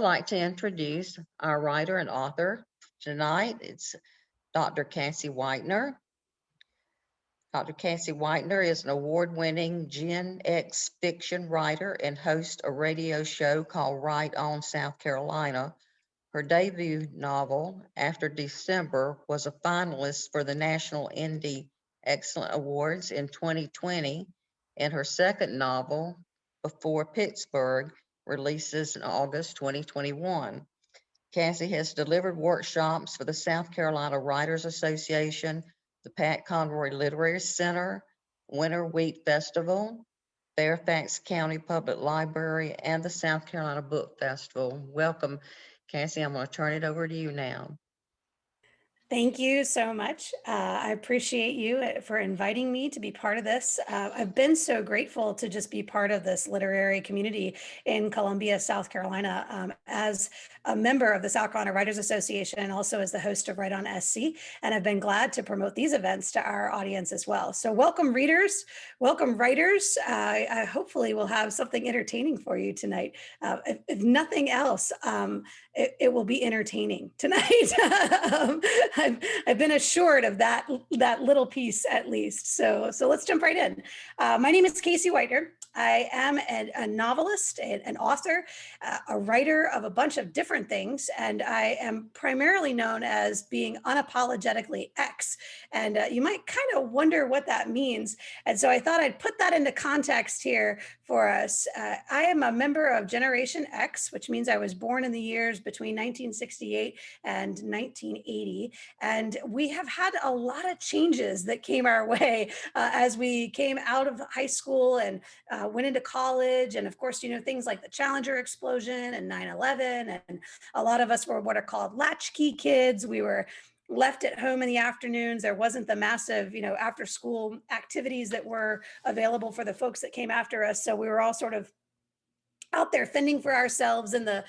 like to introduce our writer and author tonight. It's Dr. Kasie Whitener. Dr. Kasie Whitener is an award-winning Gen X fiction writer and host a radio show called Right On South Carolina. Her debut novel, After December, was a finalist for the National Indie Excellent Awards in 2020, and her second novel, Before Pittsburgh, releases in August 2021. Kasie has delivered workshops for the South Carolina Writers Association, the Pat Conroy Literary Center, Winter Wheat Festival, Fairfax County Public Library, and the South Carolina Book Festival. Welcome, Kasie. I'm going to turn it over to you now. Thank you so much. I appreciate you for inviting me to be part of this. I've been so grateful to just be part of this literary community in Columbia, South Carolina, as a member of the South Carolina Writers Association and also as the host of Right on SC. And I've been glad to promote these events to our audience as well. So welcome readers, welcome writers. I hopefully will have something entertaining for you tonight. If nothing else, it will be entertaining tonight. I've been assured of that little piece at least. So let's jump right in. My name is Kasie Whitener. I am a novelist, an author, a writer of a bunch of different things, and I am primarily known as being unapologetically X. And you might kind of wonder what that means. And so I thought I'd put that into context here for us. I am a member of Generation X, which means I was born in the years between 1968 and 1980. And we have had a lot of changes that came our way as we came out of high school and went into college. And of course, things like the Challenger explosion and 9/11. And a lot of us were what are called latchkey kids. We were left at home in the afternoons. There wasn't the massive, after school activities that were available for the folks that came after us. So we were all sort of out there fending for ourselves in the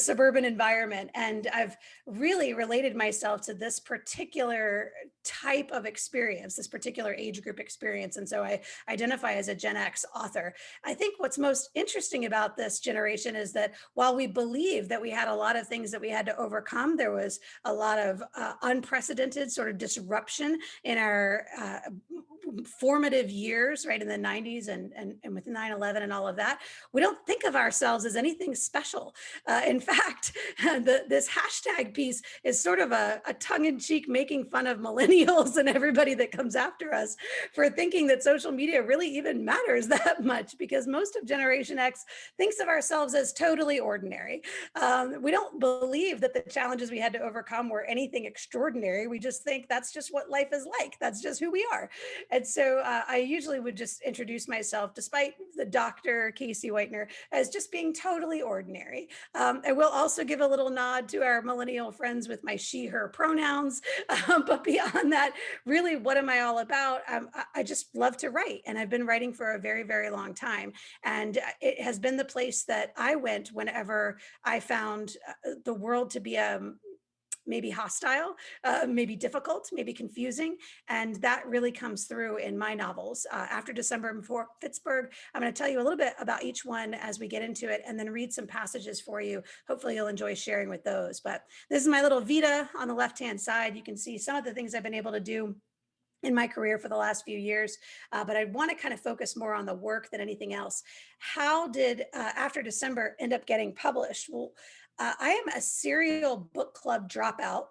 suburban environment. And I've really related myself to this particular type of experience, this particular age group experience. And so I identify as a Gen X author. I think what's most interesting about this generation is that while we believe that we had a lot of things that we had to overcome, there was a lot of unprecedented sort of disruption in our formative years, right, in the 90s and with 9/11 and all of that. We don't think of ourselves as anything special. In fact, this hashtag piece is sort of a tongue-in-cheek making fun of millennials and everybody that comes after us for thinking that social media really even matters that much, because most of Generation X thinks of ourselves as totally ordinary. We don't believe that the challenges we had to overcome were anything extraordinary. We just think that's just what life is like. That's just who we are. And so I usually would just introduce myself, despite the Dr. Kasie Whitener, as just being totally ordinary. I will also give a little nod to our millennial friends with my she, her pronouns. But beyond that, really, what am I all about? I just love to write, and I've been writing for a very, very long time. And it has been the place that I went whenever I found the world to be maybe hostile, maybe difficult, maybe confusing. And that really comes through in my novels. After December and Before Pittsburgh, I'm going to tell you a little bit about each one as we get into it, and then read some passages for you. Hopefully you'll enjoy sharing with those. But this is my little Vita on the left-hand side. You can see some of the things I've been able to do in my career for the last few years, but I want to kind of focus more on the work than anything else. How did After December end up getting published? Well, I am a serial book club dropout.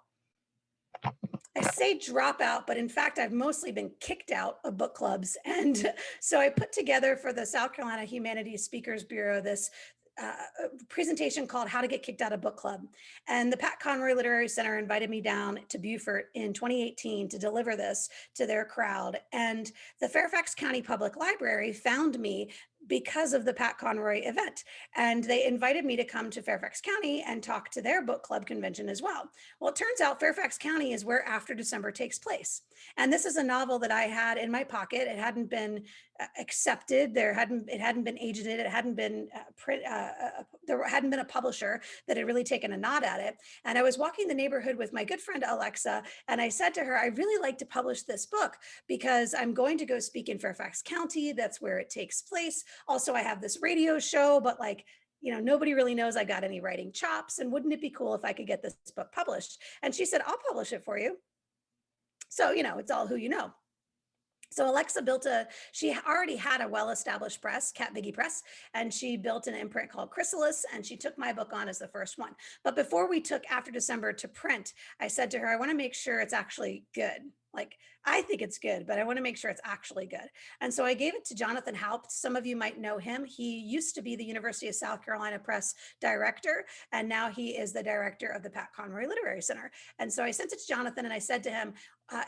I say dropout, but in fact, I've mostly been kicked out of book clubs. And so I put together for the South Carolina Humanities Speakers Bureau this presentation called How to Get Kicked Out of Book Club. And the Pat Conroy Literary Center invited me down to Beaufort in 2018 to deliver this to their crowd. And the Fairfax County Public Library found me because of the Pat Conroy event. And they invited me to come to Fairfax County and talk to their book club convention as well. Well, it turns out Fairfax County is where After December takes place. And this is a novel that I had in my pocket. It hadn't been accepted. It hadn't been agented. It hadn't been there hadn't been a publisher that had really taken a nod at it. And I was walking the neighborhood with my good friend Alexa, and I said to her, I'd really like to publish this book because I'm going to go speak in Fairfax County. That's where it takes place. Also, I have this radio show, but like nobody really knows I got any writing chops. And wouldn't it be cool if I could get this book published? And she said, I'll publish it for you. So, it's all who you know. So Alexa she already had a well-established press, Cat Biggie Press, and she built an imprint called Chrysalis, and she took my book on as the first one. But before we took After December to print, I said to her, I want to make sure it's actually good. Like, I think it's good, but I want to make sure it's actually good. And so I gave it to Jonathan Haupt. Some of you might know him. He used to be the University of South Carolina Press director, and now he is the director of the Pat Conroy Literary Center. And so I sent it to Jonathan, and I said to him,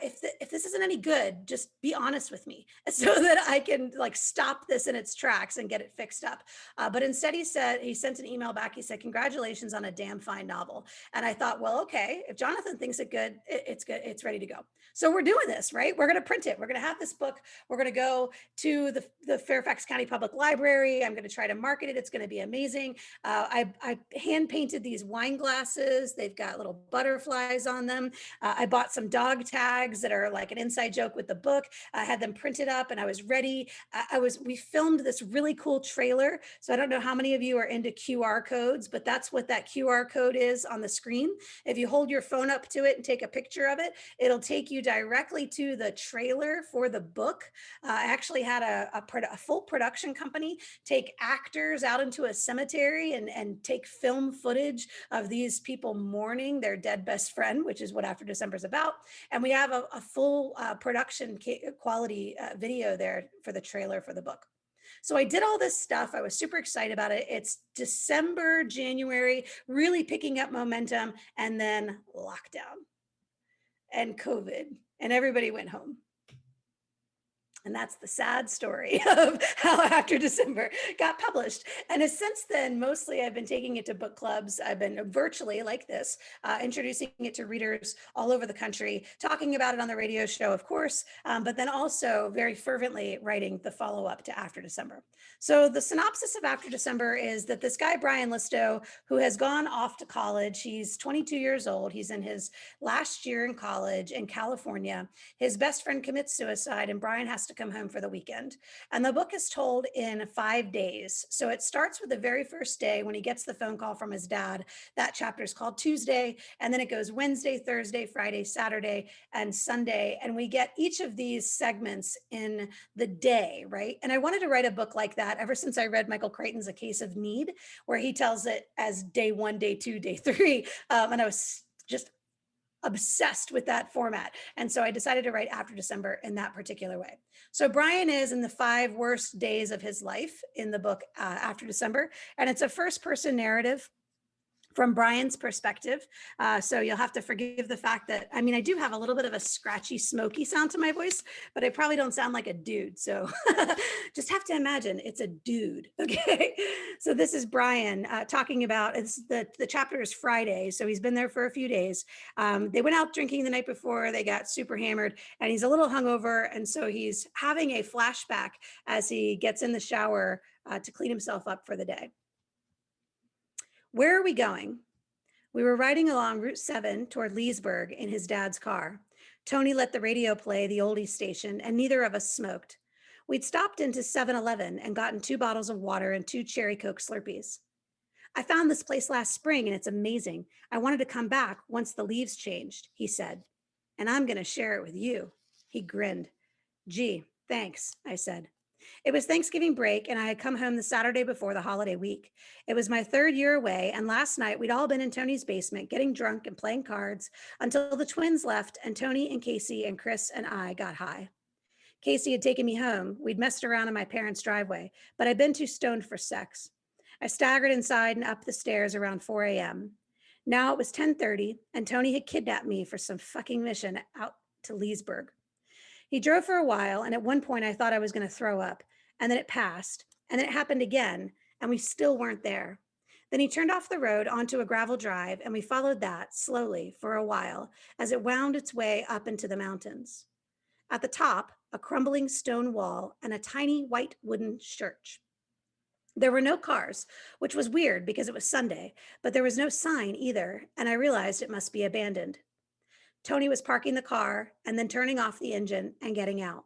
if this isn't any good, just be honest with me so that I can stop this in its tracks and get it fixed up. But instead he sent an email back. He said, congratulations on a damn fine novel. And I thought, well, okay, if Jonathan thinks it good, it's good. It's ready to go. So we're doing this, right? We're going to print it. We're going to have this book. We're going to go to the Fairfax County Public Library. I'm going to try to market it. It's going to be amazing. I hand painted these wine glasses. They've got little butterflies on them. I bought some dog tags that are like an inside joke with the book. I had them printed up and I was ready. We filmed this really cool trailer. So I don't know how many of you are into QR codes, but that's what that QR code is on the screen. If you hold your phone up to it and take a picture of it, it'll take you directly to the trailer for the book. I actually had a full production company take actors out into a cemetery and take film footage of these people mourning their dead best friend, which is what After December is about. And we have a full production quality video there for the trailer for the book. So I did all this stuff. I was super excited about it. It's December, January, really picking up momentum, and then lockdown and COVID, and everybody went home. And that's the sad story of how After December got published. And since then, mostly I've been taking it to book clubs. I've been virtually like this, introducing it to readers all over the country, talking about it on the radio show, of course, but then also very fervently writing the follow-up to After December. So the synopsis of After December is that this guy, Brian Listow, who has gone off to college, he's 22 years old. He's in his last year in college in California. His best friend commits suicide, and Brian has to come home for the weekend. And the book is told in 5 days. So it starts with the very first day when he gets the phone call from his dad. That chapter is called Tuesday. And then it goes Wednesday, Thursday, Friday, Saturday, and Sunday. And we get each of these segments in the day, right? And I wanted to write a book like that ever since I read Michael Crichton's A Case of Need, where he tells it as day 1, day 2, day 3. And I was just obsessed with that format. And so I decided to write After December in that particular way. So Brian is in the 5 worst days of his life in the book After December. And it's a first person narrative from Brian's perspective. So you'll have to forgive the fact that, I mean, I do have a little bit of a scratchy, smoky sound to my voice, but I probably don't sound like a dude. So just have to imagine it's a dude. Okay. So this is Brian talking about, the chapter is Friday. So he's been there for a few days. They went out drinking the night before, they got super hammered, and he's a little hungover. And so he's having a flashback as he gets in the shower to clean himself up for the day. Where are we going? We were riding along Route 7 toward Leesburg in his dad's car. Tony let the radio play the oldies station, and neither of us smoked. We'd stopped into 7-Eleven and gotten 2 bottles of water and 2 Cherry Coke Slurpees. I found this place last spring, and it's amazing. I wanted to come back once the leaves changed, he said. And I'm going to share it with you. He grinned. Gee, thanks, I said. It was Thanksgiving break, and I had come home the Saturday before the holiday week. It was my 3rd year away, and last night we'd all been in Tony's basement getting drunk and playing cards until the twins left, and Tony and Kasie and Chris and I got high. Kasie had taken me home. We'd messed around in my parents' driveway, but I'd been too stoned for sex. I staggered inside and up the stairs around 4 a.m. Now it was 10:30, and Tony had kidnapped me for some fucking mission out to Leesburg. He drove for a while, and at one point I thought I was going to throw up, and then it passed, and then it happened again, and we still weren't there. Then he turned off the road onto a gravel drive, and we followed that slowly for a while as it wound its way up into the mountains. At the top, a crumbling stone wall and a tiny white wooden church. There were no cars, which was weird because it was Sunday, but there was no sign either, and I realized it must be abandoned. Tony was parking the car and then turning off the engine and getting out.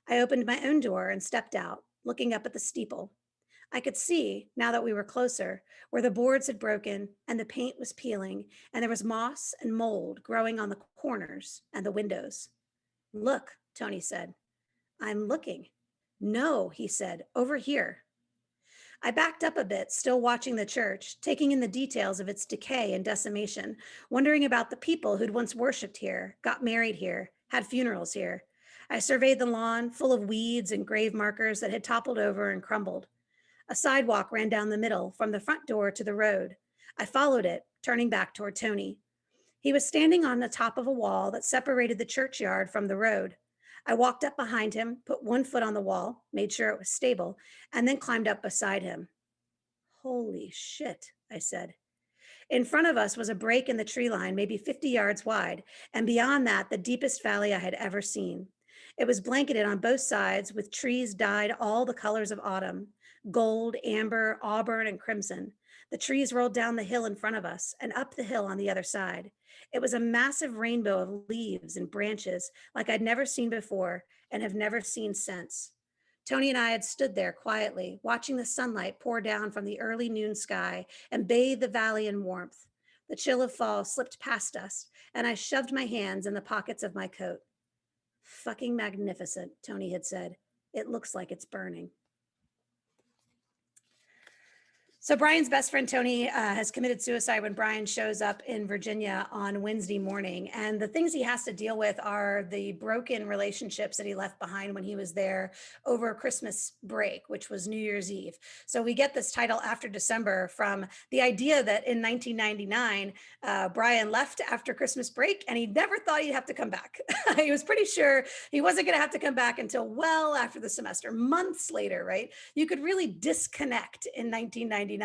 I opened my own door and stepped out, looking up at the steeple. I could see, now that we were closer, where the boards had broken and the paint was peeling, and there was moss and mold growing on the corners and the windows. Look, Tony said. I'm looking. No, he said, over here. I backed up a bit, still watching the church, taking in the details of its decay and decimation, wondering about the people who'd once worshipped here, got married here, had funerals here. I surveyed the lawn, full of weeds and grave markers that had toppled over and crumbled. A sidewalk ran down the middle, from the front door to the road. I followed it, turning back toward Tony. He was standing on the top of a wall that separated the churchyard from the road. I walked up behind him, put one foot on the wall, made sure it was stable, and then climbed up beside him. Holy shit, I said. In front of us was a break in the tree line, maybe 50 yards wide, and beyond that, the deepest valley I had ever seen. It was blanketed on both sides with trees dyed all the colors of autumn: gold, amber, auburn, and crimson. The trees rolled down the hill in front of us and up the hill on the other side. It was a massive rainbow of leaves and branches like I'd never seen before and have never seen since. Tony and I had stood there quietly, watching the sunlight pour down from the early noon sky and bathe the valley in warmth. The chill of fall slipped past us, and I shoved my hands in the pockets of my coat. Fucking magnificent, Tony had said. It looks like it's burning. So Brian's best friend, Tony, has committed suicide when Brian shows up in Virginia on Wednesday morning. And the things he has to deal with are the broken relationships that he left behind when he was there over Christmas break, which was New Year's Eve. So we get this title, After December, from the idea that in 1999, Brian left after Christmas break and he never thought he'd have to come back. He was pretty sure he wasn't going to have to come back until well after the semester, months later, right? You could really disconnect in 1999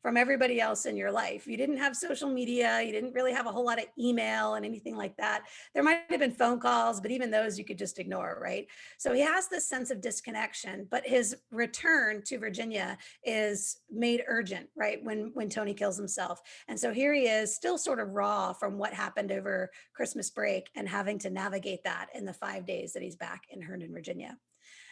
from everybody else in your life. You didn't have social media. You didn't really have a whole lot of email and anything like that. There might have been phone calls, but even those you could just ignore, right? So he has this sense of disconnection, but his return to Virginia is made urgent, right? When Tony kills himself. And so here he is, still sort of raw from what happened over Christmas break and having to navigate that in the 5 days that he's back in Herndon, Virginia.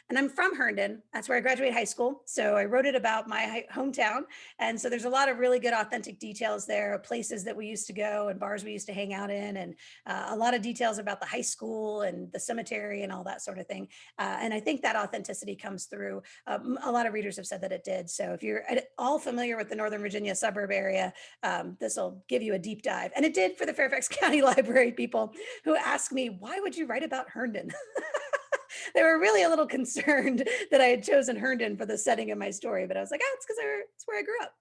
And I'm from Herndon. That's where I graduated high school. So I wrote it about my hometown. And so there's a lot of really good authentic details there, places that we used to go and bars we used to hang out in, and a lot of details about the high school and the cemetery and all that sort of thing. And I think that authenticity comes through. A lot of readers have said that it did. So if you're at all familiar with the Northern Virginia suburb area, this will give you a deep dive. And it did for the Fairfax County Library people who asked me, why would you write about Herndon? They were really a little concerned that I had chosen Herndon for the setting of my story, but I was like, oh, it's because it's where I grew up.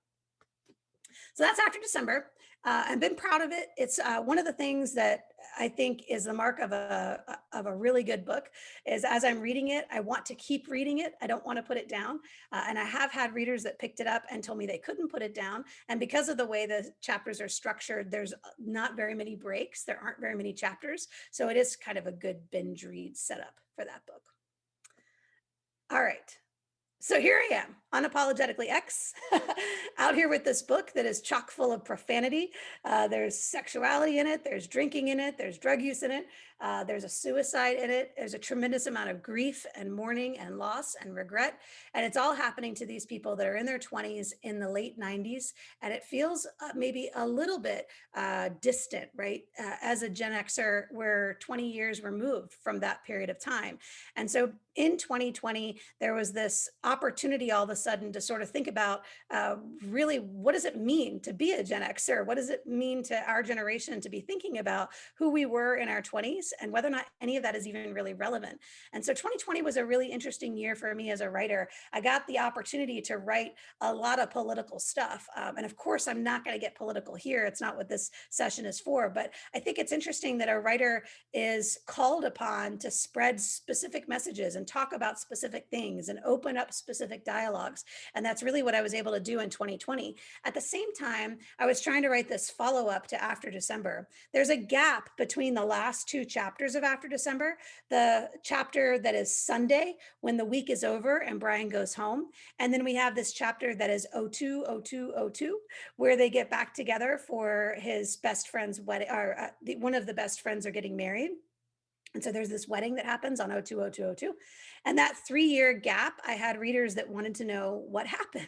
So that's After December. I've been proud of it. It's one of the things that I think is the mark of a really good book is as I'm reading it, I want to keep reading it. I don't want to put it down. And I have had readers that picked it up and told me they couldn't put it down. And because of the way the chapters are structured, there's not very many breaks. There aren't very many chapters. So it is kind of a good binge read setup for that book. All right. So here I am, unapologetically X, out here with this book that is chock full of profanity. There's sexuality in it, there's drinking in it, there's drug use in it, there's a suicide in it, there's a tremendous amount of grief and mourning and loss and regret. And it's all happening to these people that are in their 20s in the late 90s. And it feels maybe a little bit distant, right? As a Gen Xer, we're 20 years removed from that period of time. And so in 2020, there was this opportunity all of a sudden to sort of think about really what does it mean to be a Gen Xer? What does it mean to our generation to be thinking about who we were in our 20s and whether or not any of that is even really relevant? And so 2020 was a really interesting year for me as a writer. I got the opportunity to write a lot of political stuff. And of course, I'm not going to get political here. It's not what this session is for. But I think it's interesting that a writer is called upon to spread specific messages and talk about specific things and open up specific dialogues. And that's really what I was able to do in 2020. At the same time, I was trying to write this follow-up to After December. There's a gap between the last two chapters of After December, the chapter that is Sunday when the week is over and Brian goes home. And then we have this chapter that is 020202, where they get back together for his best friend's wedding, or one of the best friends are getting married. And so there's this wedding that happens on 02/02/02. And that 3-year gap, I had readers that wanted to know what happened.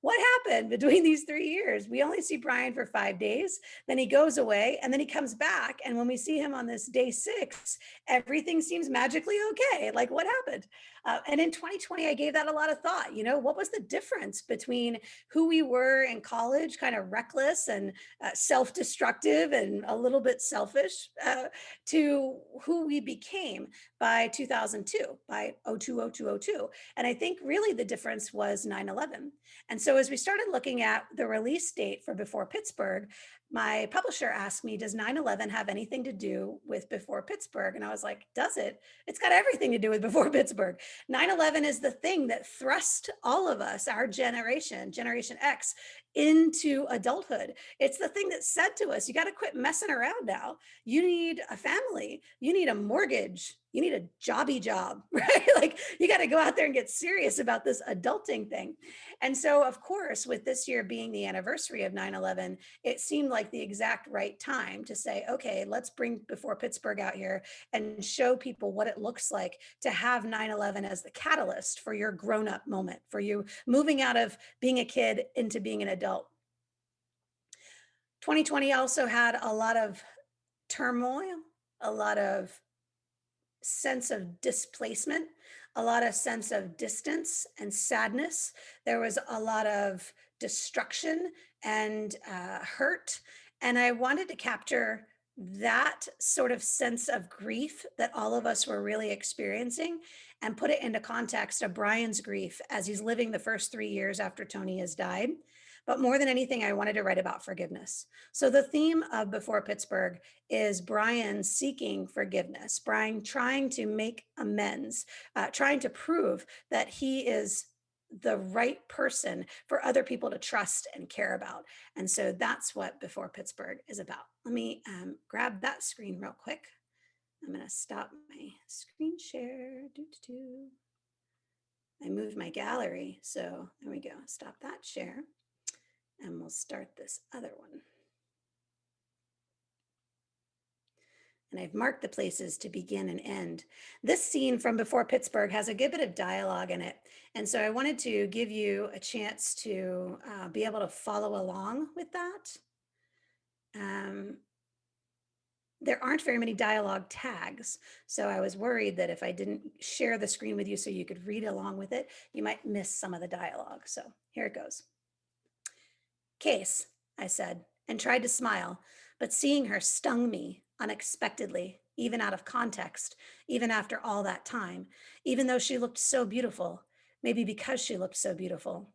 What happened between these 3 years? We only see Brian for 5 days, then he goes away, and then he comes back. And when we see him on this day 6, everything seems magically okay. Like, what happened? And in 2020, I gave that a lot of thought. What was the difference between who we were in college, kind of reckless and self destructive and a little bit selfish, to who we became by 2002, by 02/02/02? And I think really the difference was 9/11. And so as we started looking at the release date for Before Pittsburgh, my publisher asked me, does 9/11 have anything to do with Before Pittsburgh? And I was like, does it? It's got everything to do with Before Pittsburgh. 9/11 is the thing that thrust all of us, our generation, Generation X, into adulthood. It's the thing that said to us, you got to quit messing around now. You need a family, you need a mortgage, you need a jobby job, right? Like, you got to go out there and get serious about this adulting thing. And so, of course, with this year being the anniversary of 9/11, it seemed like the exact right time to say, okay, let's bring Before Pittsburgh out here and show people what it looks like to have 9/11 as the catalyst for your grown up moment, for you moving out of being a kid into being an adult. 2020 also had a lot of turmoil, a lot of sense of displacement, a lot of sense of distance and sadness. There was a lot of destruction and hurt. And I wanted to capture that sort of sense of grief that all of us were really experiencing and put it into context of Brian's grief as he's living the first 3 years after Tony has died. But more than anything, I wanted to write about forgiveness. So the theme of Before Pittsburgh is Brian seeking forgiveness, Brian trying to make amends, trying to prove that he is the right person for other people to trust and care about. And so that's what Before Pittsburgh is about. Let me grab that screen real quick. I'm going to stop my screen share. I moved my gallery. So there we go. Stop that share. And we'll start this other one. And I've marked the places to begin and end. This scene from Before Pittsburgh has a good bit of dialogue in it. And so I wanted to give you a chance to be able to follow along with that. There aren't very many dialogue tags. So I was worried that if I didn't share the screen with you so you could read along with it, you might miss some of the dialogue. So here it goes. Case, I said, and tried to smile, but seeing her stung me unexpectedly, even out of context, even after all that time, even though she looked so beautiful, maybe because she looked so beautiful.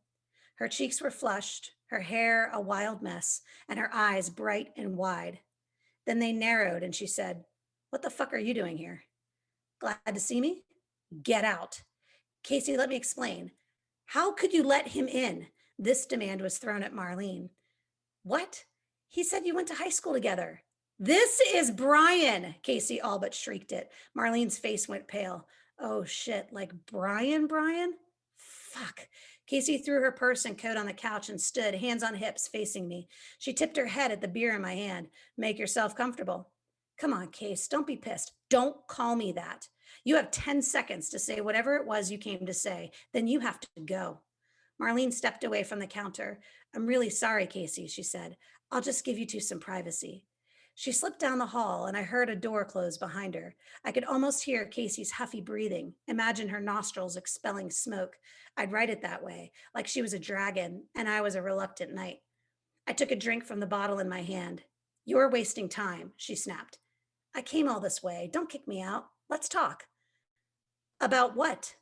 Her cheeks were flushed, her hair a wild mess, and her eyes bright and wide. Then they narrowed and she said, "What the fuck are you doing here? Glad to see me? Get out." Kasie, let me explain. How could you let him in? This demand was thrown at Marlene. What? He said you went to high school together. This is Brian, Kasie all but shrieked it. Marlene's face went pale. Oh shit, like Brian? Fuck. Kasie threw her purse and coat on the couch and stood, hands on hips, facing me. She tipped her head at the beer in my hand. Make yourself comfortable. Come on, Case, don't be pissed. Don't call me that. You have 10 seconds to say whatever it was you came to say. Then you have to go. Marlene stepped away from the counter. I'm really sorry, Kasie, she said. I'll just give you two some privacy. She slipped down the hall and I heard a door close behind her. I could almost hear Kasie's huffy breathing, imagine her nostrils expelling smoke. I'd write it that way, like she was a dragon and I was a reluctant knight. I took a drink from the bottle in my hand. You're wasting time, she snapped. I came all this way. Don't kick me out. Let's talk. About what?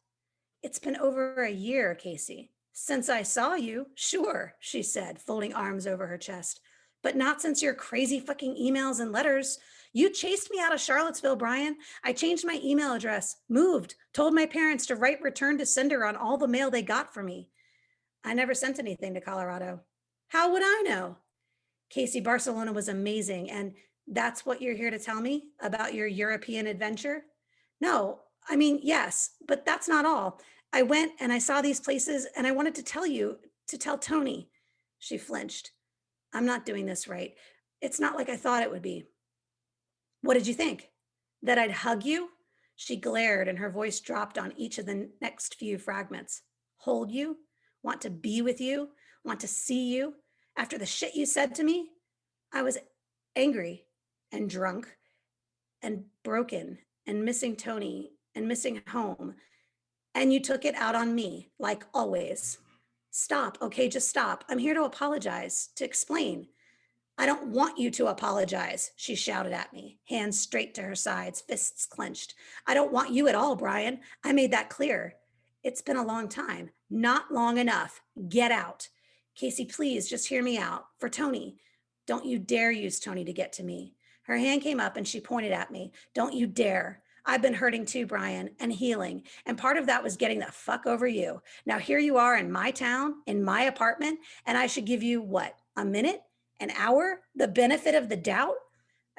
It's been over a year, Kasie. Since I saw you, sure, she said, folding arms over her chest. But not since your crazy fucking emails and letters. You chased me out of Charlottesville, Brian. I changed my email address, moved, told my parents to write return to sender on all the mail they got for me. I never sent anything to Colorado. How would I know? Kasie, Barcelona was amazing. And that's what you're here to tell me about your European adventure? No, I mean, yes, but that's not all. I went and I saw these places and I wanted to tell you, to tell Tony. She flinched. I'm not doing this right. It's not like I thought it would be. What did you think? That I'd hug you? She glared and her voice dropped on each of the next few fragments. Hold you? Want to be with you? Want to see you? After the shit you said to me? I was angry and drunk and broken and missing Tony and missing home. And you took it out on me, like always. Stop, okay, just stop. I'm here to apologize, to explain. I don't want you to apologize, she shouted at me, hands straight to her sides, fists clenched. I don't want you at all, Brian. I made that clear. It's been a long time. Not long enough. Get out. Kasie, please just hear me out. For Tony. Don't you dare use Tony to get to me. Her hand came up and she pointed at me. Don't you dare. I've been hurting too, Brian, and healing. And part of that was getting the fuck over you. Now here you are in my town, in my apartment, and I should give you what? A minute? An hour? The benefit of the doubt?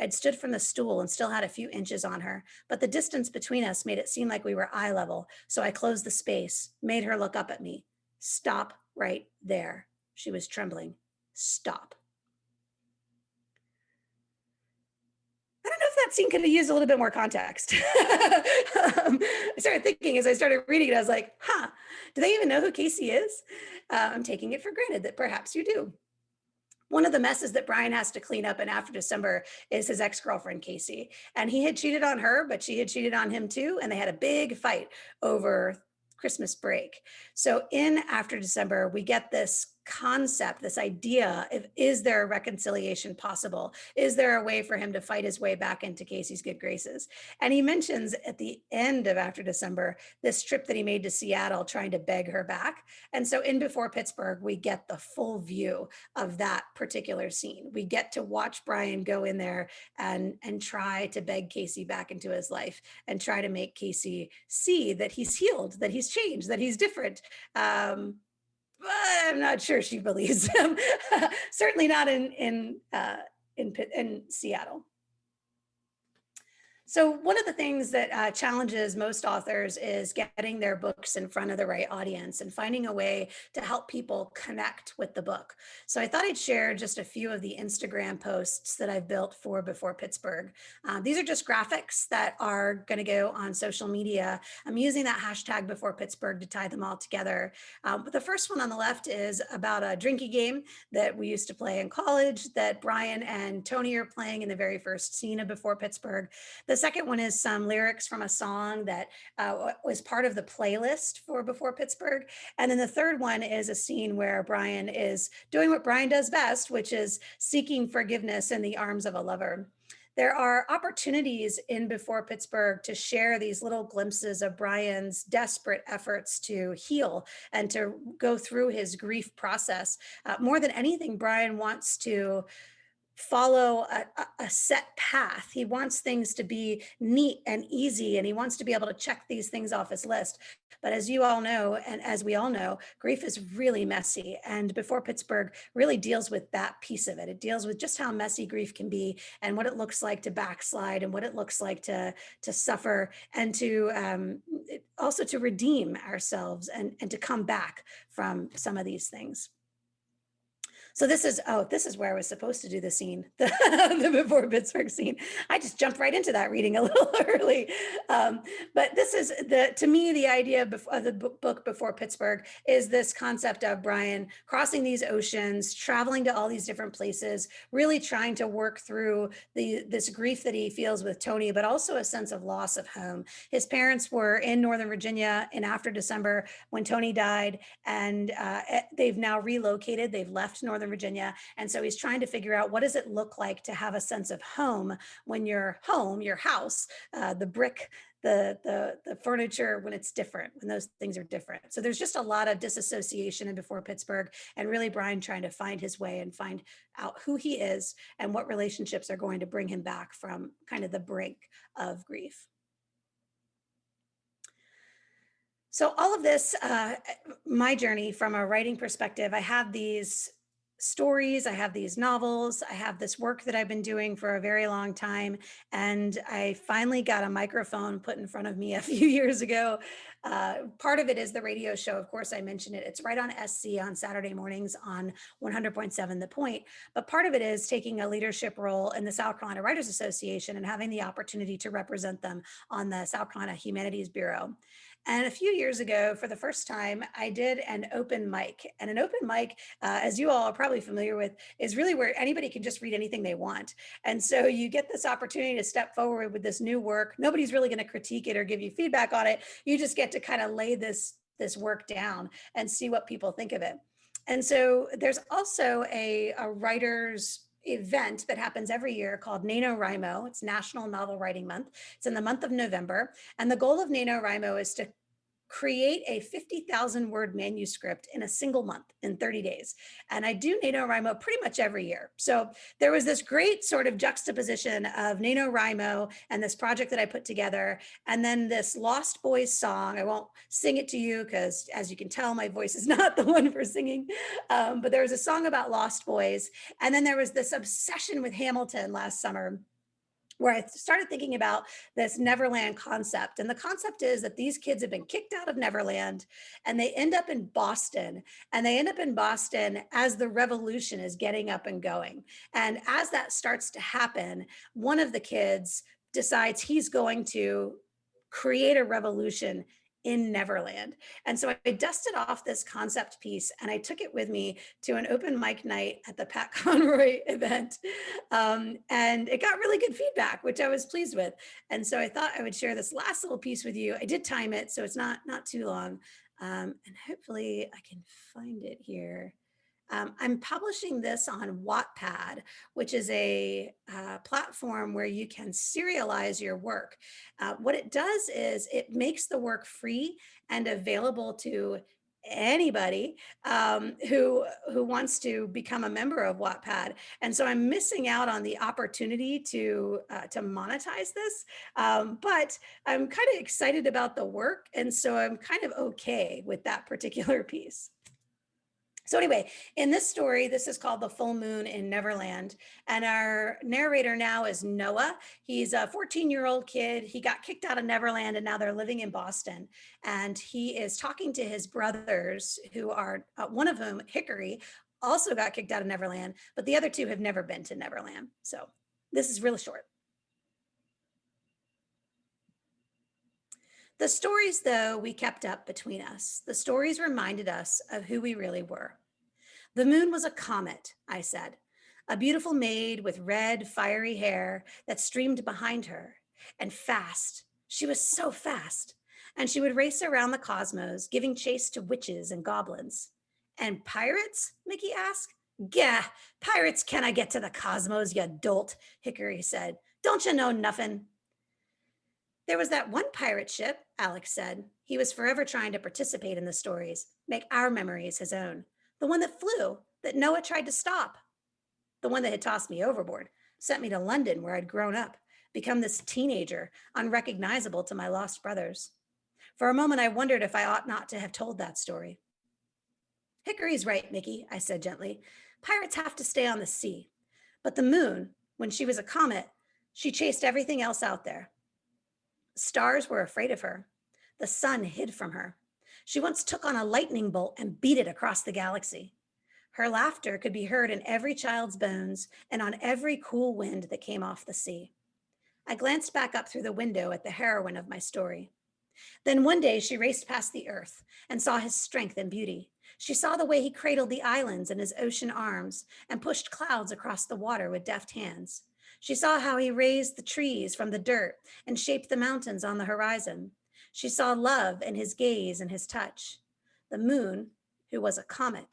I'd stood from the stool and still had a few inches on her, but the distance between us made it seem like we were eye level, so I closed the space, made her look up at me. Stop right there. She was trembling. Stop. I don't know if that scene could have used a little bit more context. I started thinking as I started reading it, I was like, do they even know who Kasie is? I'm taking it for granted that perhaps you do. One of the messes that Brian has to clean up in After December is his ex-girlfriend, Kasie. And he had cheated on her, but she had cheated on him too. And they had a big fight over Christmas break. So in After December, we get this concept, this idea of, is there a reconciliation possible? Is there a way for him to fight his way back into Kasie's good graces? And he mentions at the end of After December, this trip that he made to Seattle trying to beg her back. And so in Before Pittsburgh, we get the full view of that particular scene. We get to watch Brian go in there and try to beg Kasie back into his life and try to make Kasie see that he's healed, that he's changed, that he's different. But I'm not sure she believes him. Certainly not in Seattle. So one of the things that challenges most authors is getting their books in front of the right audience and finding a way to help people connect with the book. So I thought I'd share just a few of the Instagram posts that I've built for Before Pittsburgh. These are just graphics that are going to go on social media. I'm using that hashtag Before Pittsburgh to tie them all together. But the first one on the left is about a drinking game that we used to play in college that Brian and Tony are playing in the very first scene of Before Pittsburgh. The second one is some lyrics from a song that was part of the playlist for Before Pittsburgh. And then the third one is a scene where Brian is doing what Brian does best, which is seeking forgiveness in the arms of a lover. There are opportunities in Before Pittsburgh to share these little glimpses of Brian's desperate efforts to heal and to go through his grief process. More than anything, Brian wants to follow a set path. He wants things to be neat and easy, and he wants to be able to check these things off his list. But as you all know, and as we all know, grief is really messy. And Before Pittsburgh really deals with that piece of it. It deals with just how messy grief can be and what it looks like to backslide and what it looks like to suffer and to also to redeem ourselves and to come back from some of these things. So this is where I was supposed to do the scene, the Before Pittsburgh scene. I just jumped right into that reading a little early. But this is, to me, the idea of the book Before Pittsburgh is this concept of Brian crossing these oceans, traveling to all these different places, really trying to work through this grief that he feels with Tony, but also a sense of loss of home. His parents were in Northern Virginia in After December when Tony died, and they've now relocated. They've left Northern Virginia. And so he's trying to figure out, what does it look like to have a sense of home when your home, your house, the brick, the furniture, when it's different, when those things are different. So there's just a lot of disassociation in Before Pittsburgh, and really Brian trying to find his way and find out who he is and what relationships are going to bring him back from kind of the brink of grief. So all of this, my journey from a writing perspective, I have these stories, I have these novels, I have this work that I've been doing for a very long time. And I finally got a microphone put in front of me a few years ago. Part of it is the radio show. Of course, I mentioned it. It's right on SC on Saturday mornings on 100.7 The Point. But part of it is taking a leadership role in the South Carolina Writers Association and having the opportunity to represent them on the South Carolina Humanities Bureau. And a few years ago, for the first time, I did an open mic. And an open mic, as you all are probably familiar with, is really where anybody can just read anything they want. And so you get this opportunity to step forward with this new work. Nobody's really going to critique it or give you feedback on it. You just get to kind of lay this work down and see what people think of it. And so there's also a writer's event that happens every year called NaNoWriMo. It's National Novel Writing Month. It's in the month of November. And the goal of NaNoWriMo is to create a 50,000 word manuscript in a single month in 30 days. And I do NaNoWriMo pretty much every year. So there was this great sort of juxtaposition of NaNoWriMo and this project that I put together. And then this Lost Boys song. I won't sing it to you because, as you can tell, my voice is not the one for singing. But there was a song about Lost Boys. And then there was this obsession with Hamilton last summer, where I started thinking about this Neverland concept. And the concept is that these kids have been kicked out of Neverland and they end up in Boston. And they end up in Boston as the revolution is getting up and going. And as that starts to happen, one of the kids decides he's going to create a revolution in Neverland. And so I dusted off this concept piece and I took it with me to an open mic night at the Pat Conroy event. And it got really good feedback, which I was pleased with. And so I thought I would share this last little piece with you. I did time it, so it's not too long. And hopefully I can find it here. I'm publishing this on Wattpad, which is a platform where you can serialize your work. What it does is it makes the work free and available to anybody who wants to become a member of Wattpad. And so I'm missing out on the opportunity to monetize this, but I'm kind of excited about the work, and so I'm kind of okay with that particular piece. So anyway, in this story, this is called The Full Moon in Neverland. And our narrator now is Noah. He's a 14-year-old kid. He got kicked out of Neverland and now they're living in Boston. And he is talking to his brothers who are, one of whom, Hickory, also got kicked out of Neverland, but the other two have never been to Neverland. So this is really short. The stories, though, we kept up between us. The stories reminded us of who we really were. The moon was a comet, I said, a beautiful maid with red, fiery hair that streamed behind her, and fast. She was so fast. And she would race around the cosmos, giving chase to witches and goblins. And pirates? Mickey asked. Gah, pirates cannot get to the cosmos, you dolt, Hickory said. Don't you know nothing? There was that one pirate ship, Alex said. He was forever trying to participate in the stories, make our memories his own. The one that flew, that Noah tried to stop. The one that had tossed me overboard, sent me to London where I'd grown up, become this teenager, unrecognizable to my lost brothers. For a moment, I wondered if I ought not to have told that story. Hickory's right, Mickey, I said gently. Pirates have to stay on the sea. But the moon, when she was a comet, she chased everything else out there. Stars were afraid of her. The sun hid from her. She once took on a lightning bolt and beat it across the galaxy. Her laughter could be heard in every child's bones and on every cool wind that came off the sea. I glanced back up through the window at the heroine of my story. Then one day she raced past the earth and saw his strength and beauty. She saw the way he cradled the islands in his ocean arms and pushed clouds across the water with deft hands. She saw how he raised the trees from the dirt and shaped the mountains on the horizon. She saw love in his gaze and his touch. The moon, who was a comet,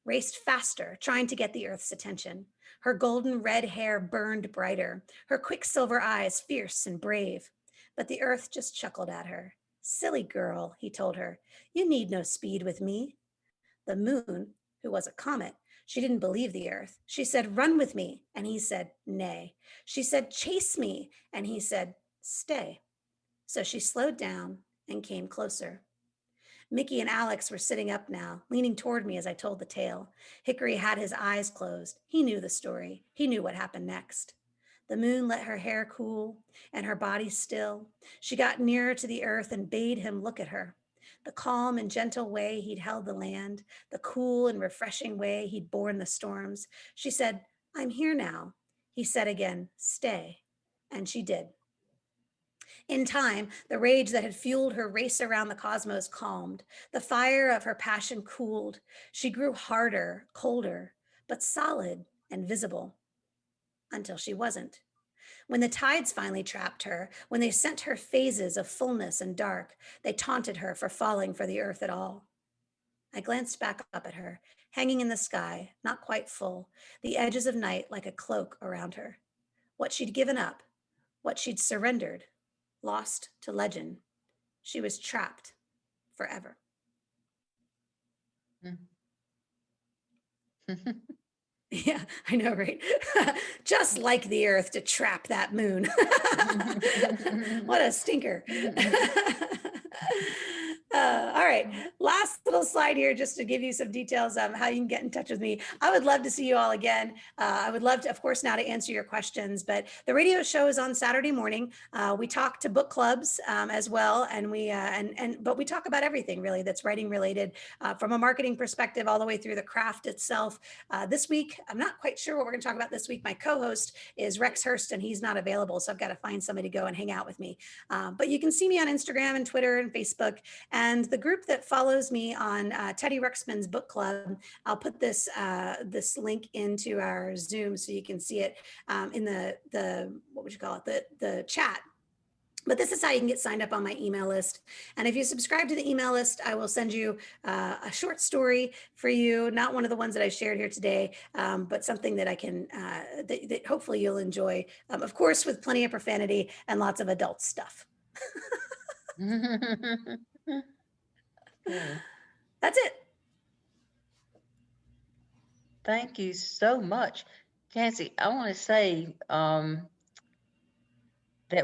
raced faster, trying to get the earth's attention. Her golden red hair burned brighter, her quicksilver eyes fierce and brave. But the earth just chuckled at her. Silly girl, he told her, you need no speed with me. The moon, who was a comet, she didn't believe the earth. She said, run with me. And he said, nay. She said, chase me. And he said, stay. So she slowed down and came closer. Mickey and Alex were sitting up now, leaning toward me as I told the tale. Hickory had his eyes closed. He knew the story. He knew what happened next. The moon let her hair cool and her body still. She got nearer to the earth and bade him look at her. The calm and gentle way he'd held the land, the cool and refreshing way he'd borne the storms. She said, "I'm here now." He said again, "Stay." And she did. In time, the rage that had fueled her race around the cosmos calmed. The fire of her passion cooled. She grew harder, colder, but solid and visible until she wasn't. When the tides finally trapped her, when they sent her phases of fullness and dark, they taunted her for falling for the earth at all. I glanced back up at her, hanging in the sky, not quite full, the edges of night like a cloak around her. What she'd given up, what she'd surrendered, lost to legend. She was trapped forever. Yeah, I know, right? Just like the earth to trap that moon. What a stinker. All right, last little slide here just to give you some details of how you can get in touch with me. I would love to see you all again. I would love to, of course, now to answer your questions, but the radio show is on Saturday morning. We talk to book clubs as well, and but we talk about everything really that's writing related, from a marketing perspective all the way through the craft itself. This week, I'm not quite sure what we're going to talk about this week. My co-host is Rex Hurst, and he's not available, so I've got to find somebody to go and hang out with me. But you can see me on Instagram and Twitter and Facebook. And the group that follows me on Teddy Ruxpin's book club, I'll put this this link into our Zoom so you can see it in the what would you call it, the chat. But this is how you can get signed up on my email list. And if you subscribe to the email list, I will send you a short story for you, not one of the ones that I shared here today, but something that I can, that hopefully you'll enjoy, of course, with plenty of profanity and lots of adult stuff. Okay. That's it. Thank you so much. Kasie, I want to say that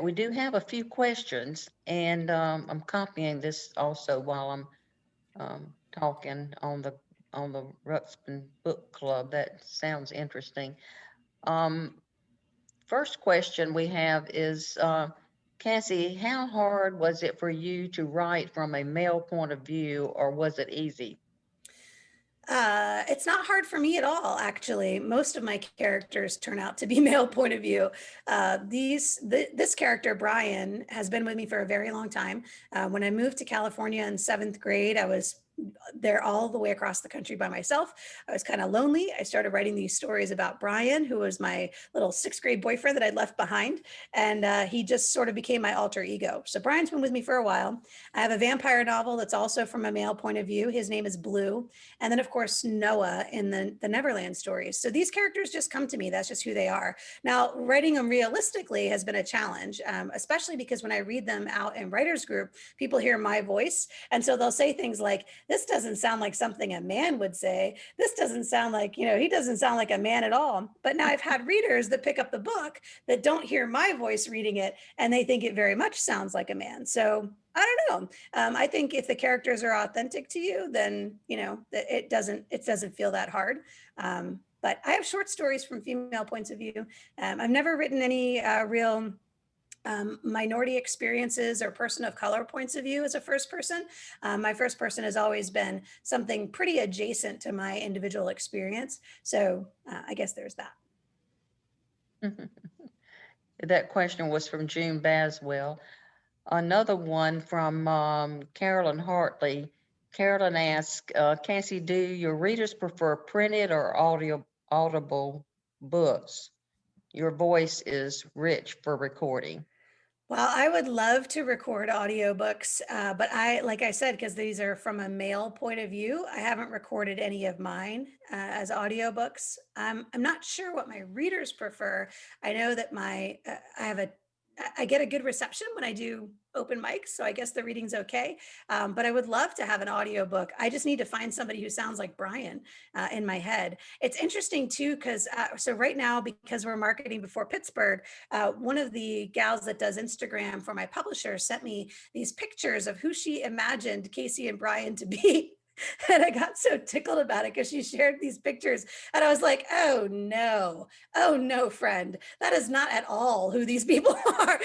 we do have a few questions, and I'm copying this also while I'm talking on the Ruxpin Book Club. That sounds interesting. First question we have is, Kasie, how hard was it for you to write from a male point of view, or was it easy? It's not hard for me at all, actually. Most of my characters turn out to be male point of view. This character, Brian, has been with me for a very long time. When I moved to California in 7th grade, I was there all the way across the country by myself. I was kind of lonely. I started writing these stories about Brian, who was my little 6th grade boyfriend that I'd left behind. And he just sort of became my alter ego. So Brian's been with me for a while. I have a vampire novel that's also from a male point of view. His name is Blue. And then, of course, Noah in the Neverland stories. So these characters just come to me. That's just who they are. Now, writing them realistically has been a challenge, especially because when I read them out in writers group, people hear my voice. And so they'll say things like, this doesn't sound like something a man would say. This doesn't sound like, he doesn't sound like a man at all. But now I've had readers that pick up the book that don't hear my voice reading it, and they think it very much sounds like a man. So I don't know. I think if the characters are authentic to you, then it doesn't feel that hard. But I have short stories from female points of view. I've never written any real minority experiences or person of color points of view as a first person. My first person has always been something pretty adjacent to my individual experience. So I guess there's that. That question was from June Baswell. Another one from Carolyn Hartley. Carolyn asks, Cassie, do your readers prefer printed or audible books? Your voice is rich for recording. Well, I would love to record audiobooks, but like I said, because these are from a male point of view, I haven't recorded any of mine as audiobooks. I'm not sure what my readers prefer. I know that I get a good reception when I do open mics, so I guess the reading's okay. But I would love to have an audiobook. I just need to find somebody who sounds like Brian in my head. It's interesting too, because so right now, because we're marketing before Pittsburgh, one of the gals that does Instagram for my publisher sent me these pictures of who she imagined Kasie and Brian to be. And I got so tickled about it because she shared these pictures. And I was like, oh no, friend. That is not at all who these people are.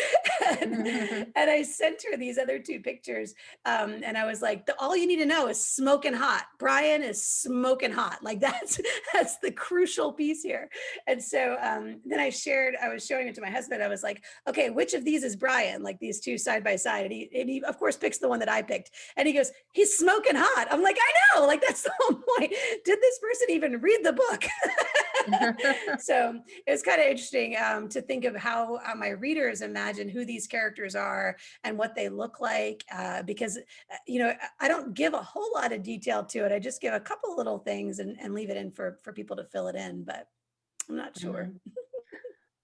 And I sent her these other two pictures. And I was like, all you need to know is smoking hot. Brian is smoking hot. Like that's the crucial piece here. And so then I was showing it to my husband. I was like, okay, which of these is Brian? Like these two side by side. And he of course picks the one that I picked. And he goes, he's smoking hot. I'm like, I know, like that's the whole point. Did this person even read the book? So it was kind of interesting to think of how my readers imagine who these characters are and what they look like, because I don't give a whole lot of detail to it. I just give a couple little things and leave it in for people to fill it in, but I'm not sure.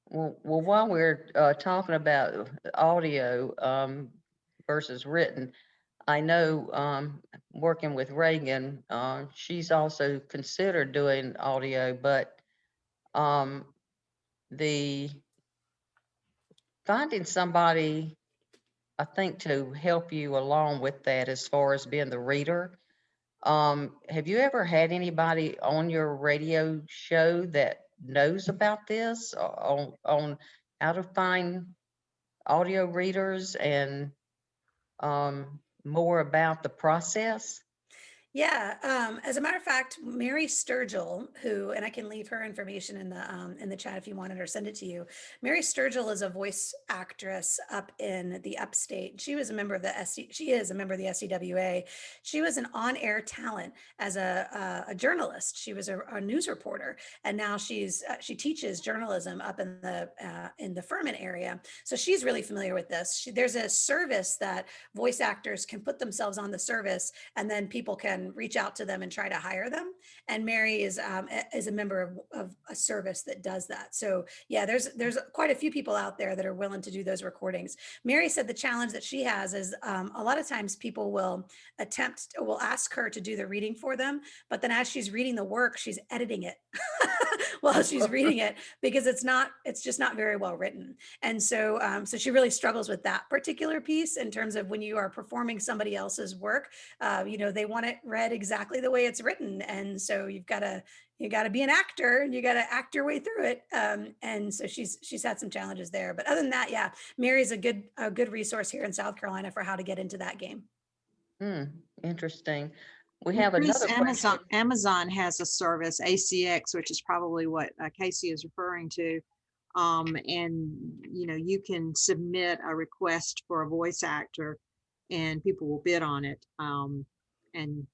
Well, while we're talking about audio versus written, I know working with Reagan, she's also considered doing audio, but the finding somebody, I think, to help you along with that as far as being the reader. Have you ever had anybody on your radio show that knows about this on how to find audio readers and more about the process? Yeah, as a matter of fact, Mary Sturgill, who, and I can leave her information in the chat if you wanted or send it to you. Mary Sturgill is a voice actress up in the upstate. She was a member of the she is a member of the SCWA. She was an on-air talent as a journalist. She was a news reporter, and now she teaches journalism up in the Furman area. So she's really familiar with this. There's a service that voice actors can put themselves on the service, and then people can reach out to them and try to hire them. And Mary is a member of a service that does that. So yeah, there's quite a few people out there that are willing to do those recordings. Mary said the challenge that she has is a lot of times people will ask her to do the reading for them, but then as she's reading the work, she's editing it while she's reading it because it's just not very well written. And so so she really struggles with that particular piece in terms of when you are performing somebody else's work. They want it read exactly the way it's written, and so you got to be an actor and you got to act your way through it. And so she's had some challenges there, but other than that, yeah, Mary's a good resource here in South Carolina for how to get into that game. Interesting. We have another question. Amazon has a service, ACX, which is probably what Kasie is referring to. And you can submit a request for a voice actor and people will bid on it. And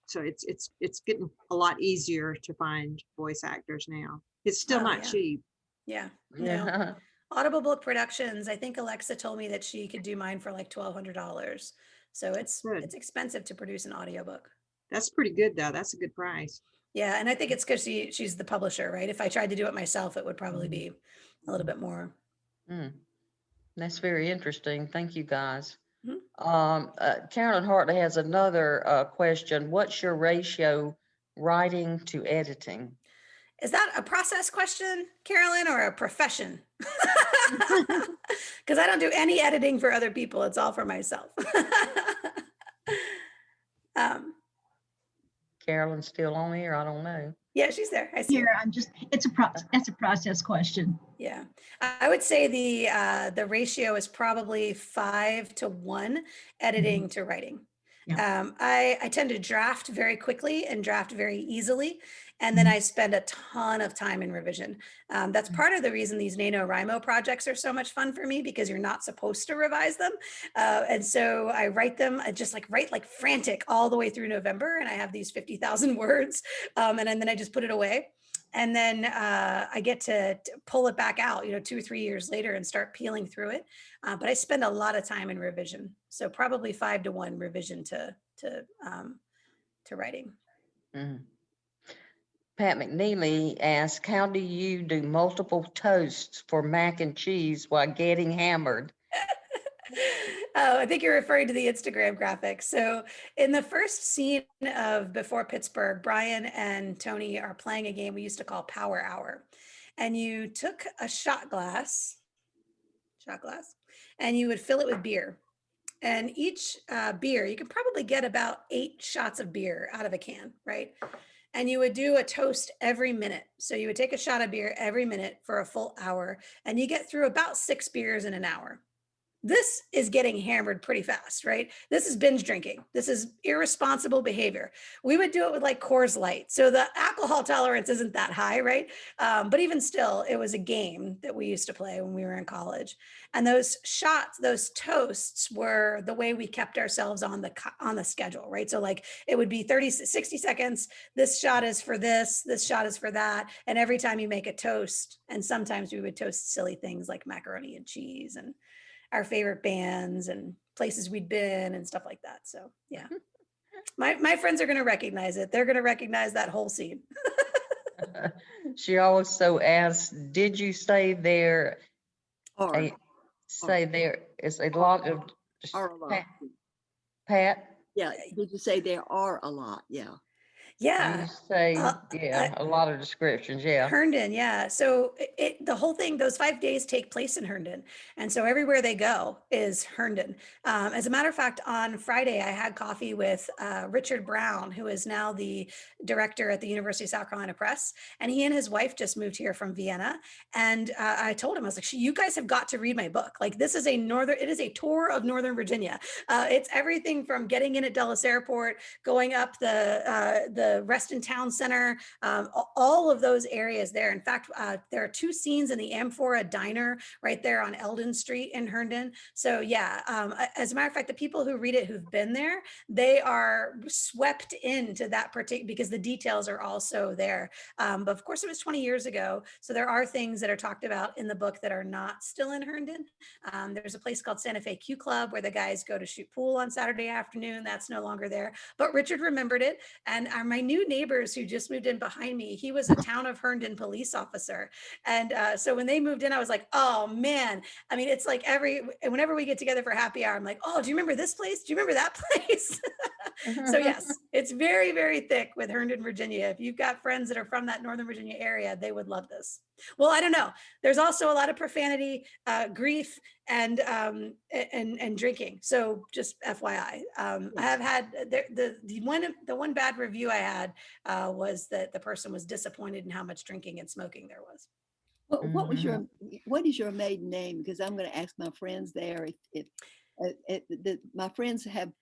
so it's getting a lot easier to find voice actors now. It's still not cheap. Yeah. No. Audible Book Productions, I think Alexa told me that she could do mine for like $1,200. So it's expensive to produce an audiobook. That's pretty good though. That's a good price. Yeah, and I think it's because she's the publisher, right? If I tried to do it myself, it would probably be a little bit more. That's very interesting. Thank you, guys. Carolyn Hartley has another question. What's your ratio writing to editing? Is that a process question, Carolyn, or a profession? Because I don't do any editing for other people. It's all for myself. Carolyn's still on here? I don't know. Yeah, she's there. I see here. It's a process question. Yeah, I would say the ratio is probably 5-to-1 editing to writing. Yeah. I tend to draft very quickly and draft very easily. And then I spend a ton of time in revision. That's part of the reason these NaNoWriMo projects are so much fun for me, because you're not supposed to revise them. And so I write them, write like frantic all the way through November. And I have these 50,000 words. And then I just put it away. And then I get to pull it back out, 2 or 3 years later and start peeling through it. But I spend a lot of time in revision. So probably 5-to-1 revision to writing. Pat McNeely asks, how do you do multiple toasts for mac and cheese while getting hammered? Oh, I think you're referring to the Instagram graphic. So in the first scene of Before Pittsburgh, Brian and Tony are playing a game we used to call Power Hour. And you took a shot glass, and you would fill it with beer. And each beer, you could probably get about 8 shots of beer out of a can, right? And you would do a toast every minute. So you would take a shot of beer every minute for a full hour, and you get through about 6 beers in an hour. This is getting hammered pretty fast, right? This is binge drinking. This is irresponsible behavior. We would do it with like Coors Light. So the alcohol tolerance isn't that high, right? But even still, it was a game that we used to play when we were in college. And those shots, those toasts were the way we kept ourselves on the schedule, right? So like it would be 30, 60 seconds. This shot is for this shot is for that. And every time you make a toast, and sometimes we would toast silly things like macaroni and cheese and our favorite bands and places we'd been and stuff like that. So yeah, my friends are going to recognize it. They're going to recognize that whole scene. She also asks, did you say there, Or, say there is a lot of, or a lot. Pat, Yeah, did you say there are a lot? Yeah. Yeah. you say, Uh, yeah, a lot of descriptions, yeah. Herndon, yeah. So the whole thing, those 5 days take place in Herndon. And so everywhere they go is Herndon. As a matter of fact, on Friday, I had coffee with Richard Brown, who is now the director at the University of South Carolina Press. And he and his wife just moved here from Vienna. And I told him, I was like, you guys have got to read my book. Like this is it is a tour of Northern Virginia. It's everything from getting in at Dulles Airport, going up the Reston Town Center, all of those areas there. In fact, there are 2 scenes in the Amphora Diner right there on Eldon Street in Herndon. So yeah, as a matter of fact, the people who read it who've been there, they are swept into that particular, because the details are also there. But of course it was 20 years ago. So there are things that are talked about in the book that are not still in Herndon. There's a place called Santa Fe Q Club where the guys go to shoot pool on Saturday afternoon. That's no longer there, but Richard remembered it. And my new neighbors who just moved in behind me, he was a town of Herndon police officer. And so when they moved in, I was like, oh man, I mean, it's like whenever we get together for happy hour, I'm like, oh, do you remember this place? Do you remember that place? So yes, it's very, very thick with Herndon, Virginia. If you've got friends that are from that Northern Virginia area, they would love this. Well, I don't know. There's also a lot of profanity, grief, and drinking. So just FYI, I have had the one bad review I had was that the person was disappointed in how much drinking and smoking there was. What is your maiden name? Because I'm going to ask my friends there if my friends have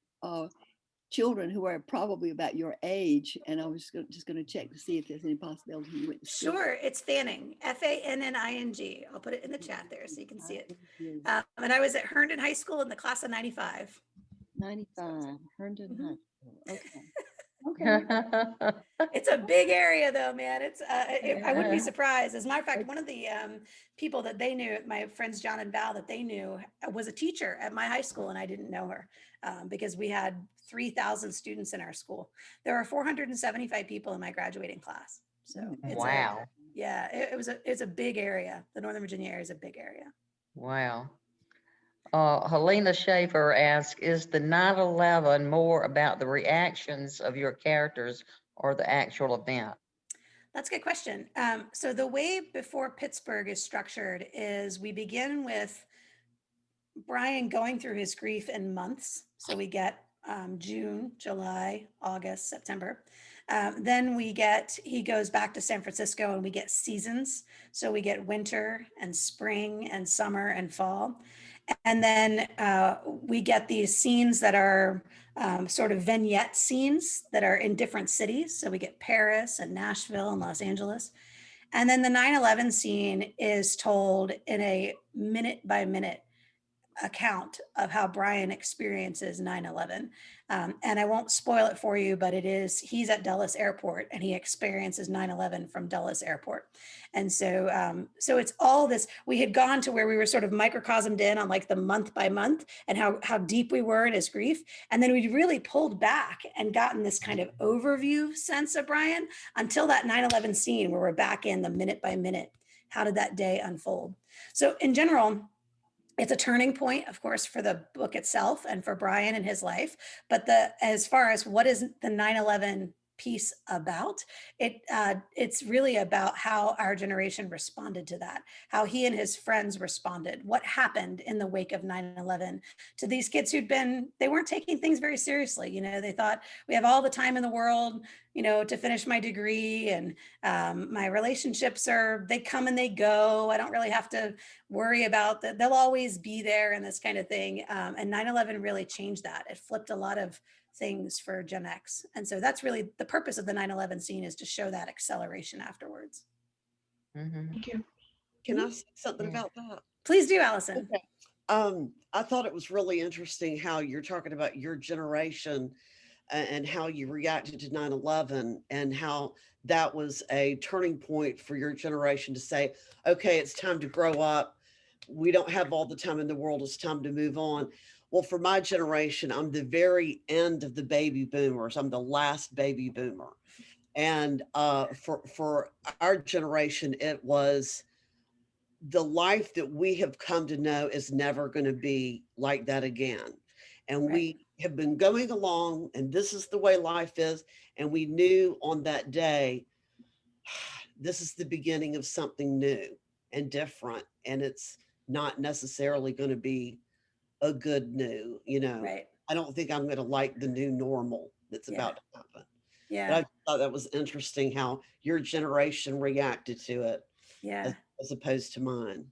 children who are probably about your age, and I was just going to check to see if there's any possibility you went to school. Sure, it's Fanning, Fanning. I'll put it in the chat there so you can see it. And I was at Herndon High School in the class of 95. 95, Herndon High School. Okay. It's a big area though, man. I wouldn't be surprised. As a matter of fact, one of the people that they knew, my friends John and Val that they knew, was a teacher at my high school, and I didn't know her because we had 3,000 students in our school. There are 475 people in my graduating class. So Wow. it's a big area. The Northern Virginia area is a big area. Wow. Helena Schaefer asks, is the 9/11 more about the reactions of your characters or the actual event? That's a good question. So the way Before Pittsburgh is structured is we begin with Brian going through his grief in months. So we get June, July, August, September. Then he goes back to San Francisco and we get seasons. So we get winter and spring and summer and fall. And then we get these scenes that are sort of vignette scenes that are in different cities. So we get Paris and Nashville and Los Angeles. And then the 9/11 scene is told in a minute by minute account of how Brian experiences 9/11. And I won't spoil it for you, but he's at Dulles Airport and he experiences 9/11 from Dulles Airport. And so it's all this, we had gone to where we were sort of microcosmed in on like the month by month and how deep we were in his grief. And then we really pulled back and gotten this kind of overview sense of Brian until that 9/11 scene where we're back in the minute by minute. How did that day unfold? So in general, it's a turning point, of course, for the book itself and for Brian and his life. But as far as what is the 9/11 piece about, it's really about how our generation responded to that, how he and his friends responded, what happened in the wake of 9/11 to these kids they weren't taking things very seriously. They thought, we have all the time in the world, to finish my degree, and my relationships they come and they go. I don't really have to worry about that. They'll always be there, and this kind of thing. And 9/11 really changed that. It flipped a lot of things for Gen X. And so that's really the purpose of the 9/11 scene, is to show that acceleration afterwards. Mhm. Thank you. Can I say something Yeah. about that? Please do, Allison. I thought it was really interesting how you're talking about your generation and how you reacted to 9/11 and how that was a turning point for your generation to say, okay, it's time to grow up. We don't have all the time in the world. It's time to move on. Well, for my generation, I'm the very end of the baby boomers. I'm the last baby boomer. And for our generation, it was the life that we have come to know is never going to be like that again. And Right. we have been going along, and this is the way life is. And we knew on that day, this is the beginning of something new and different. And it's not necessarily going to be a good new, Right. I don't think I'm going to like the new normal that's Yeah. about to happen. Yeah. But I thought that was interesting how your generation reacted to it Yeah. as opposed to mine.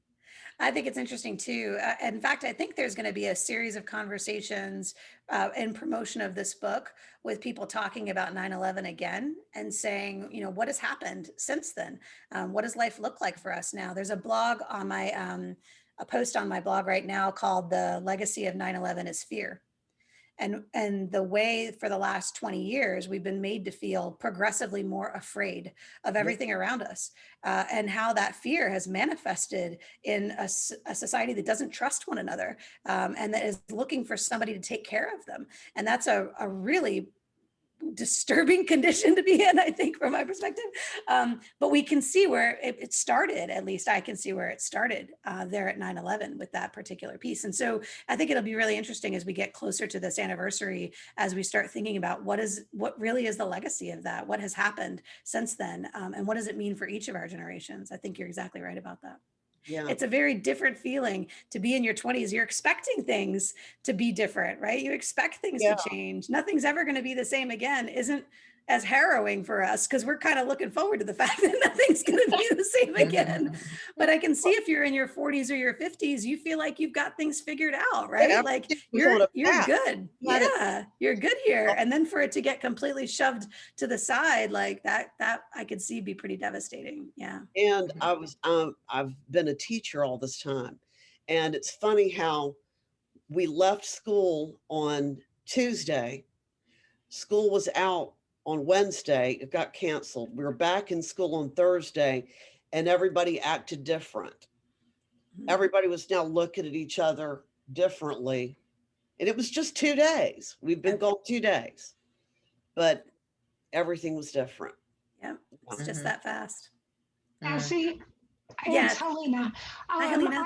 I think it's interesting too. In fact, I think there's going to be a series of conversations in promotion of this book with people talking about 9/11 again and saying, what has happened since then? What does life look like for us now? There's a blog on a post on my blog right now called "The Legacy of 9/11 is Fear." And the way for the last 20 years we've been made to feel progressively more afraid of everything around us, and how that fear has manifested in a society that doesn't trust one another, and that is looking for somebody to take care of them. And that's a really disturbing condition to be in, I think, from my perspective. But we can see where it started. At least I can see where it started there at 9/11 with that particular piece. And so I think it'll be really interesting as we get closer to this anniversary, as we start thinking about what really is the legacy of that, what has happened since then, and what does it mean for each of our generations. I think you're exactly right about that. Yeah. It's a very different feeling to be in your 20s. You're expecting things to be different, right? You expect things to change. Nothing's ever going to be the same again. Isn't as harrowing for us because we're kind of looking forward to the fact that nothing's going to be the same again. But I can see if you're in your 40s or your 50s, you feel like you've got things figured out, right? Like you're good. Yeah, you're good here. And then for it to get completely shoved to the side like that I could see be pretty devastating. Yeah. And I've been a teacher all this time. And it's funny how we left school on Tuesday. School was out on Wednesday. It got canceled. We were back in school on Thursday, and everybody acted different. Everybody was now looking at each other differently. And it was just 2 days. We've been gone 2 days, but everything was different. Yeah, it's just that fast. Kasie, Yes. it's Helena. Hi, Helena.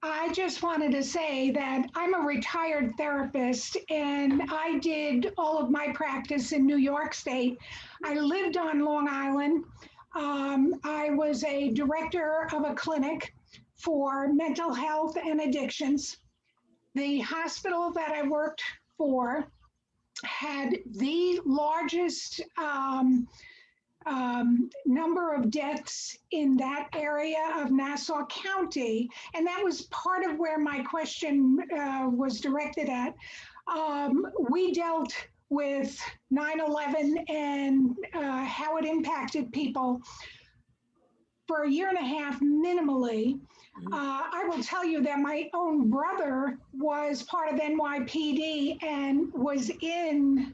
I just wanted to say that I'm a retired therapist and I did all of my practice in New York State. I lived on Long Island. I was a director of a clinic for mental health and addictions. The hospital that I worked for had the largest number of deaths in that area of Nassau County. And that was part of where my question was directed at. We dealt with 9/11 and how it impacted people for a year and a half minimally. I will tell you that my own brother was part of NYPD and was in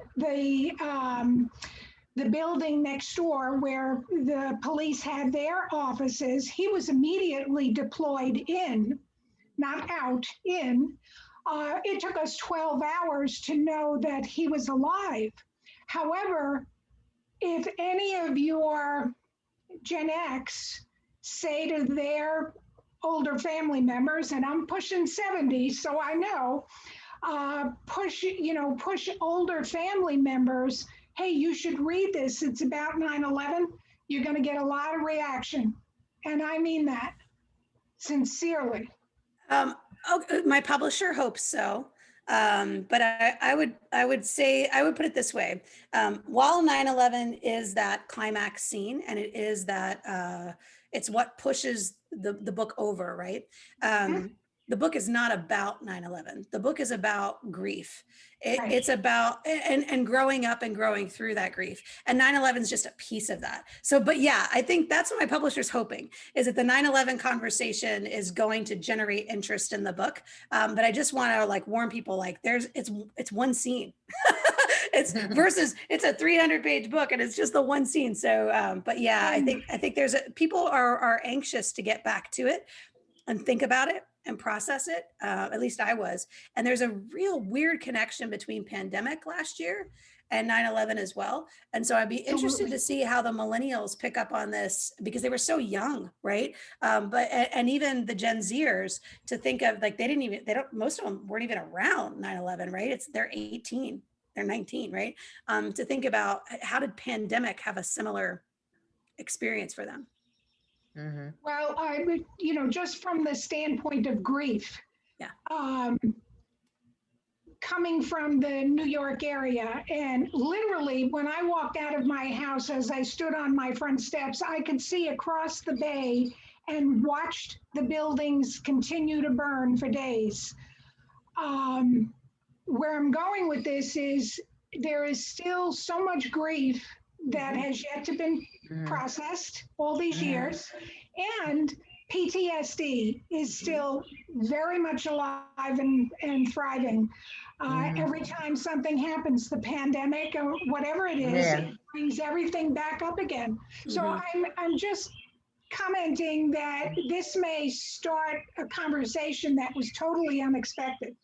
the building next door where the police had their offices. He was immediately deployed in, not out, in. It took us 12 hours to know that he was alive. However, if any of your Gen X say to their older family members, and I'm pushing 70, so I know, push older family members, hey, you should read this. It's about 9/11. You're going to get a lot of reaction. And I mean that sincerely. My publisher hopes so. But I would say, I would put it this way. While 9/11 is that climax scene, and it is that, it's what pushes the book over, right? The book is not about 9/11. The book is about grief. Right. It's about, and growing up and growing through that grief. And 9/11 is just a piece of that. So, but yeah, I think that's what my publisher's hoping, is that the 9/11 conversation is going to generate interest in the book. But I just want to like warn people, like it's one scene. It's versus it's a 300-page book and it's just the one scene. So, but yeah, I think there's people are anxious to get back to it and think about it and process it. At least I was. And there's a real weird connection between pandemic last year and 9/11 as well. And so I'd be interested to see how the millennials pick up on this, because they were so young, right? And even the Gen Zers, to think of, like, most of them weren't even around 9/11, right? They're 18, they're 19, right? To think about, how did pandemic have a similar experience for them? Mhm. Well, I would, just from the standpoint of grief. Yeah. Coming from the New York area, and literally when I walked out of my house, as I stood on my front steps, I could see across the bay and watched the buildings continue to burn for days. Where I'm going with this is there is still so much grief that has yet to been processed all these years, and PTSD is still very much alive and thriving. Every time something happens, the pandemic or whatever it is, it brings everything back up again. So I'm just commenting that this may start a conversation that was totally unexpected.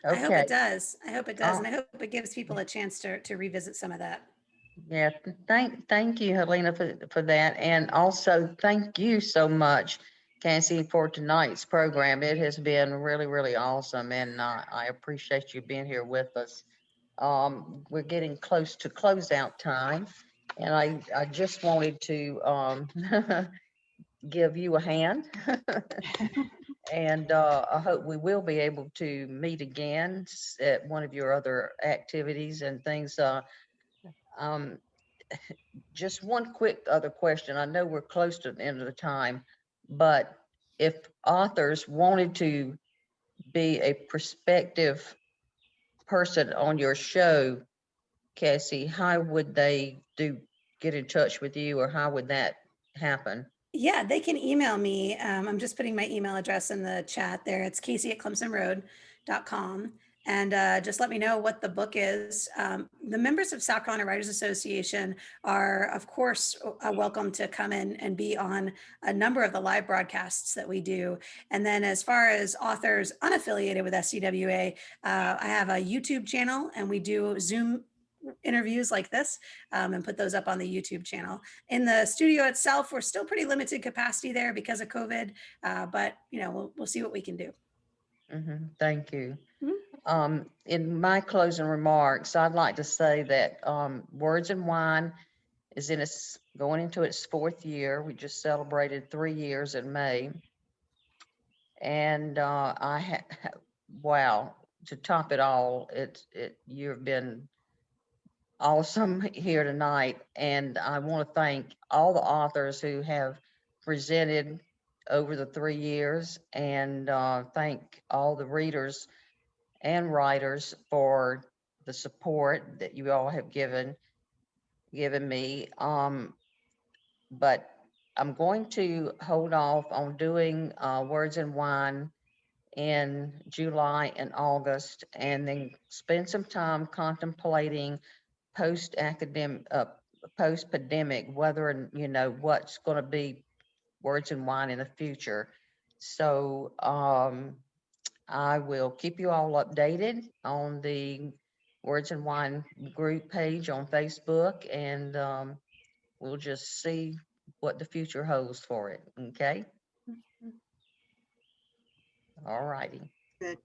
I hope it Okay. does. I hope it does. And I hope it gives people a chance to revisit some of that. Yeah, thank you, Helena, for that. And also thank you so much, Cassie, for tonight's program. It has been really, really awesome. And I appreciate you being here with us. We're getting close to closeout time. And I just wanted to give you a hand. And I hope we will be able to meet again at one of your other activities and things. Um, just one quick other question. I know we're close to the end of the time, but if authors wanted to be a prospective person on your show, Cassie, how would they get in touch with you, or how would that happen? Yeah, they can email me. I'm just putting my email address in the chat there. It's Kasie@clemsonroad.com. And just let me know what the book is. The members of South Carolina Writers Association are, of course, welcome to come in and be on a number of the live broadcasts that we do. And then as far as authors unaffiliated with SCWA, I have a YouTube channel, and we do Zoom interviews like this, and put those up on the YouTube channel. In the studio itself, we're still pretty limited capacity there because of COVID, but we'll see what we can do. Thank you. In my closing remarks, I'd like to say that Words and Wine is going into its 4th year. We just celebrated 3 years in May. And wow, to top it all, you've been awesome here tonight. And I want to thank all the authors who have presented over the 3 years, and thank all the readers and writers for the support that you all have given me. But I'm going to hold off on doing Words and Wine in July and August, and then spend some time contemplating post-pandemic, whether, what's going to be Words and Wine in the future. So I will keep you all updated on the Words and Wine group page on Facebook, and we'll just see what the future holds for it. Okay. All righty. Good.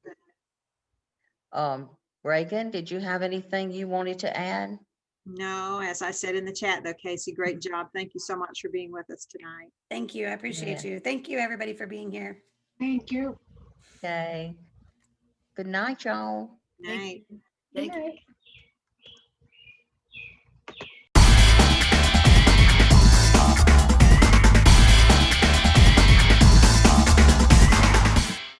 Reagan, did you have anything you wanted to add? No, as I said in the chat though, Kasie, great job. Thank you so much for being with us tonight. Thank you. I appreciate you. Thank you, everybody, for being here. Thank you. Okay. Good night, y'all. Night. Thank you. Good night.